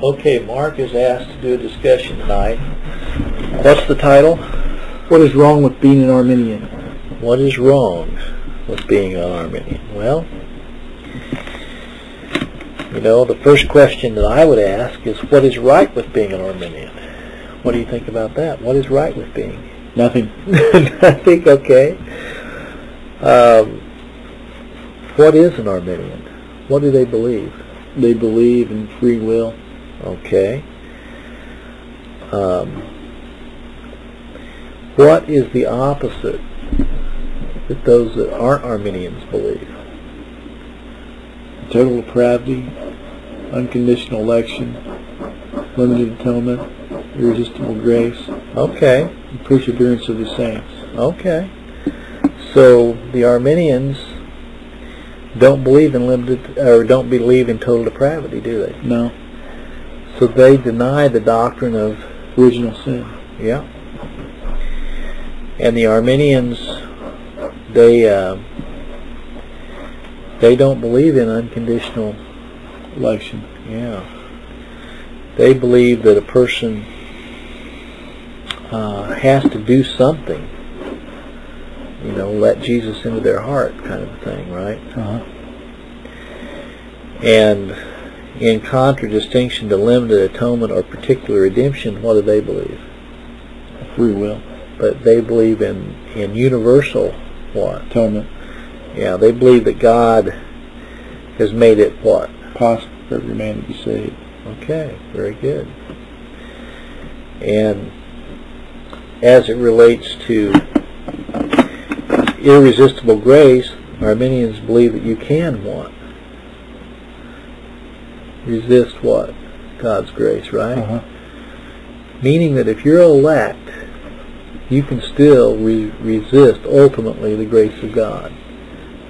Okay, Mark is asked to do a discussion tonight. What's the title? What is wrong with being an Arminian? What is wrong with being an Arminian? Well, the first question that I would ask is, what is right with being an Arminian? What do you think about that? What is right with being? Nothing. Nothing, okay. What is an Arminian? What do they believe? They believe in free will. Okay. What is the opposite that those that aren't Arminians believe? Total depravity, unconditional election, limited atonement, irresistible grace, okay, and perseverance of the saints. Okay. So the Arminians don't believe in don't believe in total depravity, do they? No. So they deny the doctrine of original sin. Yeah. And the Arminians, they don't believe in unconditional election. Yeah. They believe that a person has to do something. Let Jesus into their heart, kind of a thing, right? Uh-huh. And in contradistinction to limited atonement or particular redemption, what do they believe? Free will. But they believe in universal what? Atonement. Yeah, they believe that God has made it what? Possible for every man to be saved. Okay, very good. And as it relates to irresistible grace, Arminians believe that you can what? Resist what? God's grace, right? Uh-huh. Meaning that if you're elect, you can still resist ultimately the grace of God.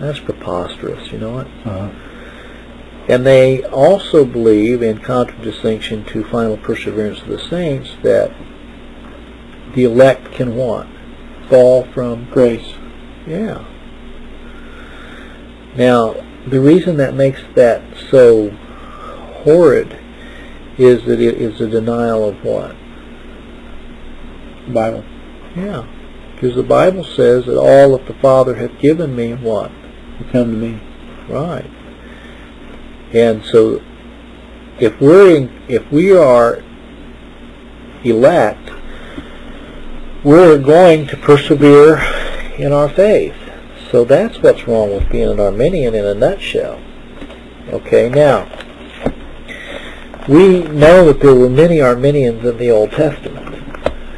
That's preposterous, you know what? Uh-huh. And they also believe, in contradistinction to final perseverance of the saints, that the elect can what? Fall from grace. Yeah. Now, the reason that makes that so horrid is that it is a denial of what? The Bible. Yeah. Because the Bible says that all that the Father hath given me, what? Will come to me. Right. And so, if we are elect, we're going to persevere in our faith. So that's what's wrong with being an Arminian in a nutshell. Okay, now, we know that there were many Arminians in the Old Testament.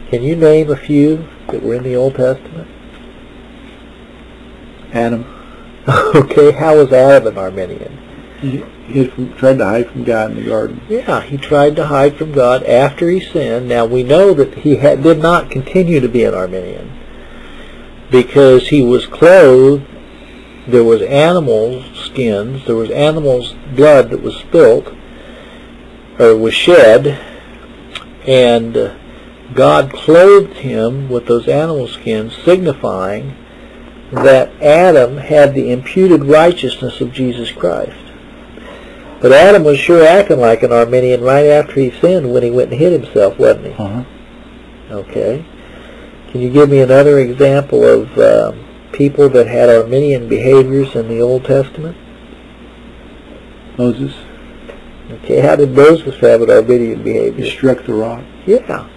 Can you name a few that were in the Old Testament? Adam. Okay, how was Adam an Arminian? He tried to hide from God in the garden. Yeah, he tried to hide from God after he sinned. Now, we know that he did not continue to be an Arminian because he was clothed. There was animal skins. There was animals' blood that was spilt or was shed, and God clothed him with those animal skins, signifying that Adam had the imputed righteousness of Jesus Christ. But Adam was sure acting like an Arminian right after he sinned when he went and hid himself, wasn't he? Uh-huh. Okay. Can you give me another example of people that had Arminian behaviors in the Old Testament? Moses. Okay, how did Moses have an Arminian behavior? He struck the rock. Yeah.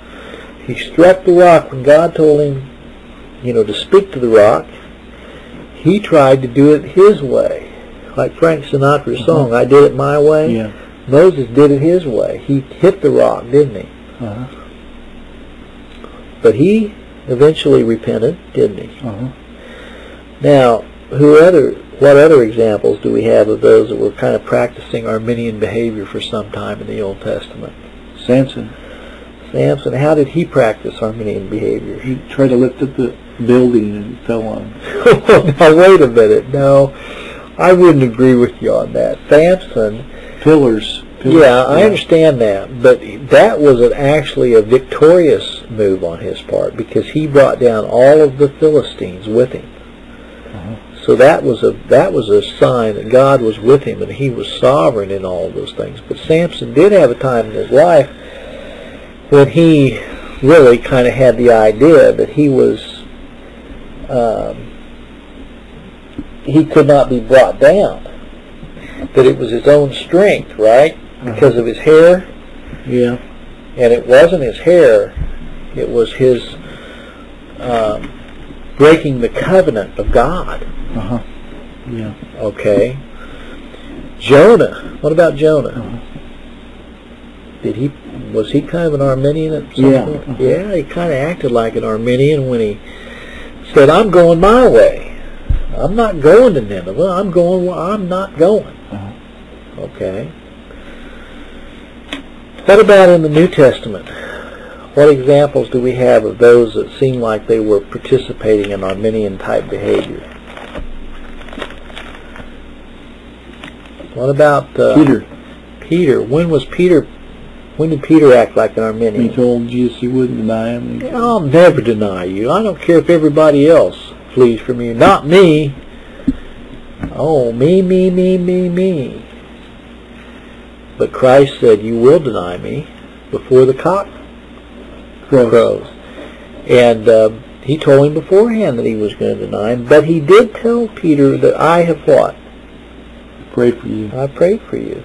He struck the rock when God told him, to speak to the rock. He tried to do it his way. Like Frank Sinatra's song, I did it my way. Yeah. Moses did it his way. He hit the rock, didn't he? Uh-huh. But he eventually repented, didn't he? Uh-huh. Now, what other examples do we have of those that were kind of practicing Arminian behavior for some time in the Old Testament? Samson. Samson, how did he practice Arminian behavior? He tried to lift up the building and fell on it. Now, wait a minute. No, I wouldn't agree with you on that. Samson... Pillars. Yeah, I understand that, but that was actually a victorious move on his part because he brought down all of the Philistines with him. Uh-huh. So that was a sign that God was with him and he was sovereign in all of those things. But Samson did have a time in his life when he really kind of had the idea that he could not be brought down, that it was his own strength, right? Because of his hair. Yeah. And it wasn't his hair, it was his breaking the covenant of God. Yeah. Okay. Jonah. What about Jonah? Was he kind of an Arminian at some point? Yeah, he kind of acted like an Arminian when he said, I'm going my way. I'm not going to Nineveh. I'm going where I'm not going. Okay. What about in the New Testament? What examples do we have of those that seem like they were participating in Arminian type behavior? What about Peter? Peter. When did Peter act like an Arminian? He told Jesus he wouldn't deny him. I'll never deny you. I don't care if everybody else flees from you. Not me. Oh, me. But Christ said, you will deny me before the cock crows. And he told him beforehand that he was going to deny him. But he did tell Peter that I have what? Prayed for you. I prayed for you.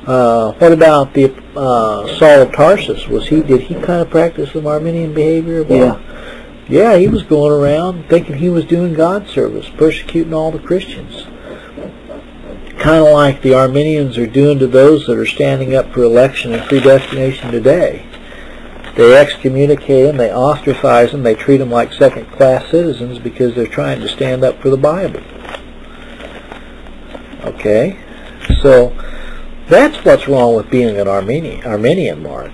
What about the Saul of Tarsus? Did he kind of practice some Arminian behavior? Well, yeah, he was going around thinking he was doing God's service, persecuting all the Christians. Kind of like the Arminians are doing to those that are standing up for election and predestination today. They excommunicate them, they ostracize them, they treat them like second-class citizens because they're trying to stand up for the Bible. Okay? So that's what's wrong with being an Arminian, Mark,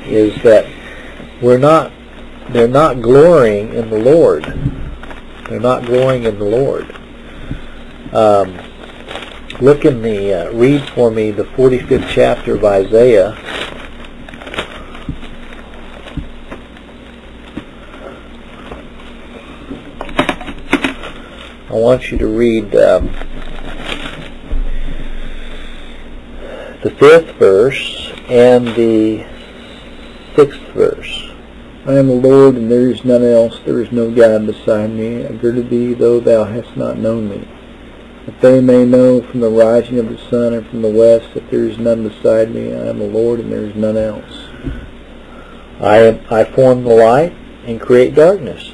is that they're not glorying in the Lord. They're not glorying in the Lord. Read for me the 45th chapter of Isaiah. I want you to read the 5th verse and the 6th verse. I am the Lord, and there is none else. There is no God beside me. I girded thee, though thou hast not known me, that they may know from the rising of the sun and from the west that there is none beside me. I am the Lord, and there is none else. I form the light and create darkness.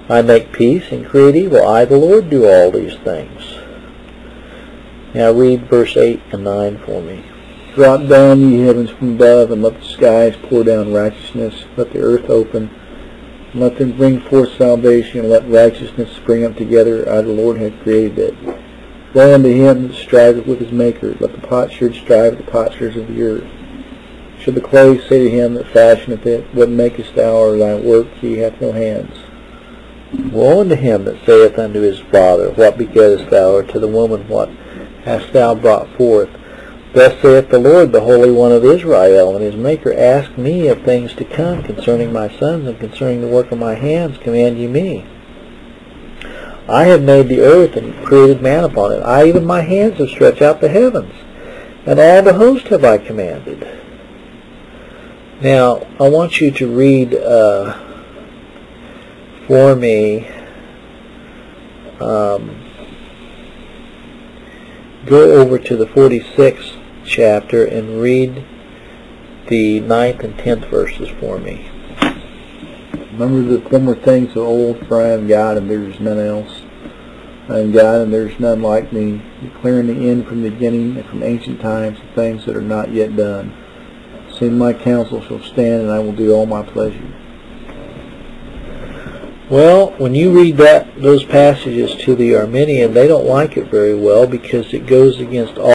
I make peace and create evil. I, the Lord, do all these things. Now read verse 8 and 9 for me. Drop down, ye heavens from above, and let the skies pour down righteousness. Let the earth open, and let them bring forth salvation, and let righteousness spring up together. I, the Lord, have created it. Woe unto him that striveth with his Maker. Let the potsherd strive with the potsherds of the earth. Should the clay say to him that fashioneth it, what makest thou, or thy work? He hath no hands. Woe unto him that saith unto his father, what begettest thou? Or to the woman, what hast thou brought forth? Thus saith the Lord, the Holy One of Israel, and his Maker, ask me of things to come concerning my sons, and concerning the work of my hands command ye me. I have made the earth and created man upon it. I, even my hands, have stretched out the heavens, and all the host have I commanded. Now, I want you to read for me, go over to the 46th chapter and read the 9th and 10th verses for me. Remember the former things of old, for I am God, and there is none else. I am God, and there is none like me, declaring the end from the beginning, and from ancient times the things that are not yet done. Soon my counsel shall stand, and I will do all my pleasure. Well, when you read those passages to the Arminian, they don't like it very well because it goes against all